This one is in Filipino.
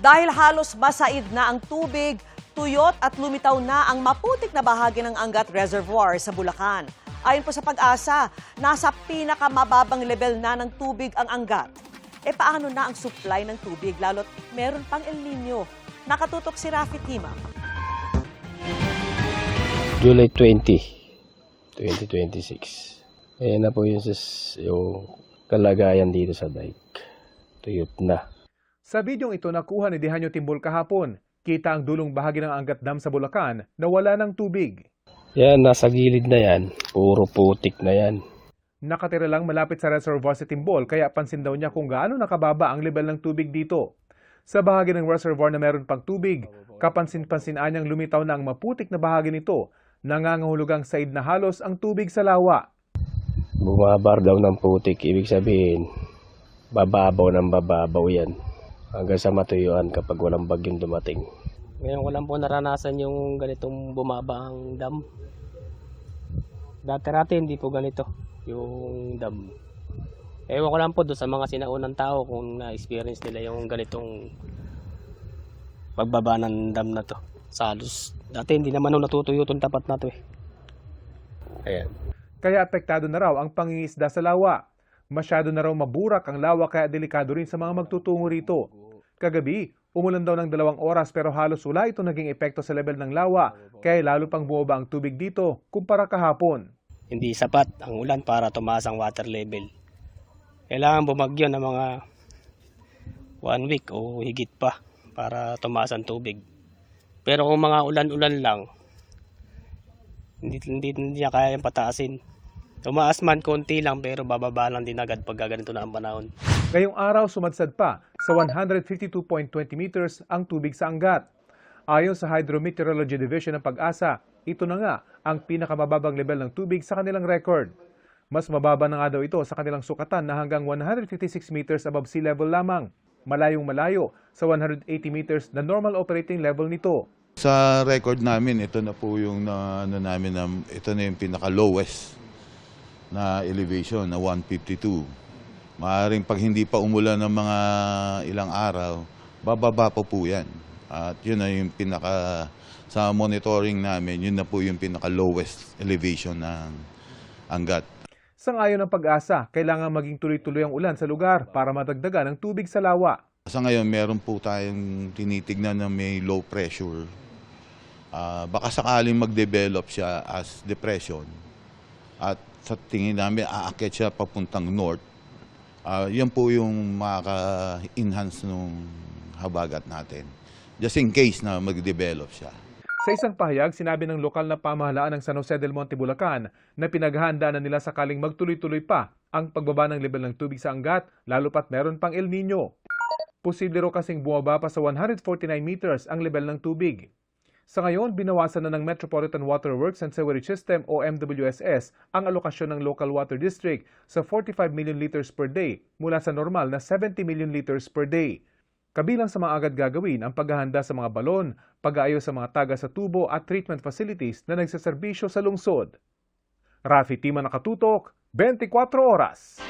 Dahil halos masaid na ang tubig, tuyot at lumitaw na ang maputik na bahagi ng Angat Reservoir sa Bulacan. Ayon po sa Pag-asa, nasa pinakamababang level na ng tubig ang Angat. E paano na ang supply ng tubig lalo't meron pang El Nino? Nakatutok si Rafi Tima. July 20, 2026. Ayan na po yung kalagayan dito sa dike. Tuyot na. Sa bidyong ito nakuha ni Dehanyo Timbol kahapon, kita ang dulong bahagi ng Angat Dam sa Bulacan na wala ng tubig. Yan, nasa gilid na yan. Puro putik na yan. Nakatira lang malapit sa reservoir si Timbol kaya pansin daw niya kung gaano nakababa ang level ng tubig dito. Sa bahagi ng reservoir na meron pang tubig, kapansin-pansinaan niyang lumitaw na ang maputik na bahagi nito, nangangahulugang said na halos ang tubig sa lawa. Bumabar daw ng putik, ibig sabihin, bababaw ng bababaw yan. Hanggang sa matuyuan kapag walang bagyong dumating. Ngayon ko lang po naranasan yung ganitong bumaba ang dam. Dati hindi po ganito yung dam. Ewan ko lang po doon sa mga sinaunang tao kung na-experience nila yung ganitong pagbaba ng dam na to. Salos, dati hindi naman natutuyo itong tapat na to eh. Ayan. Kaya apektado na raw ang pangingisda sa lawa. Masyado na raw maburak ang lawa kaya delikado rin sa mga magtutungo rito. Kagabi, umulan daw ng 2 oras pero halos wala ito naging epekto sa level ng lawa kaya lalo pang bumaba ang tubig dito kumpara kahapon. Hindi sapat ang ulan para tumaas ang water level. Kailangan bumagyo ng mga 1 week o higit pa para tumaas ang tubig. Pero kung mga ulan-ulan lang, hindi niya kaya yung pataasin. Tumaas man konti lang pero bababa lang din agad pag ganito na ang panahon. Ngayong araw sumadsad pa sa 152.20 meters ang tubig sa Angat. Ayon sa Hydrometeorology Division ng Pag-asa, ito na nga ang pinakamababang level ng tubig sa kanilang record. Mas mababa na nga daw ito sa kanilang sukatan na hanggang 156 meters above sea level lamang. Malayong malayo sa 180 meters na normal operating level nito. Sa record namin, ito na po yung ito na yung pinaka-lowest na elevation na 152. Maaaring pag hindi pa umulan ng mga ilang araw, bababa pa po yan. At yun na yung sa monitoring namin, yun na po yung pinaka-lowest elevation ng Angat. Sang-ayon ng Pag-asa, kailangan maging tuloy-tuloy ang ulan sa lugar para madagdagan ang tubig sa lawa. Sa ngayon, meron po tayong tinitignan na may low pressure. Baka sakaling mag-develop siya as depression. At sa tingin namin, aakyat siya papuntang north. Yan po yung makaka-enhance ng habagat natin. Just in case na mag-develop siya. Sa isang pahayag, sinabi ng lokal na pamahalaan ng San Jose del Monte, Bulacan na pinaghahanda na nila sakaling magtuloy-tuloy pa ang pagbaba ng level ng tubig sa Angat, lalo pat meron pang El Nino. Posible raw kasing bumaba pa sa 149 meters ang level ng tubig. Sa ngayon, binawasan na ng Metropolitan Water Works and Sewerage System o MWSS ang alokasyon ng Local Water District sa 45 million liters per day mula sa normal na 70 million liters per day. Kabilang sa mga agad gagawin ang paghahanda sa mga balon, pag-aayos sa mga taga sa tubo at treatment facilities na nagsaserbisyo sa lungsod. Rafi Tima, nakatutok, 24 oras.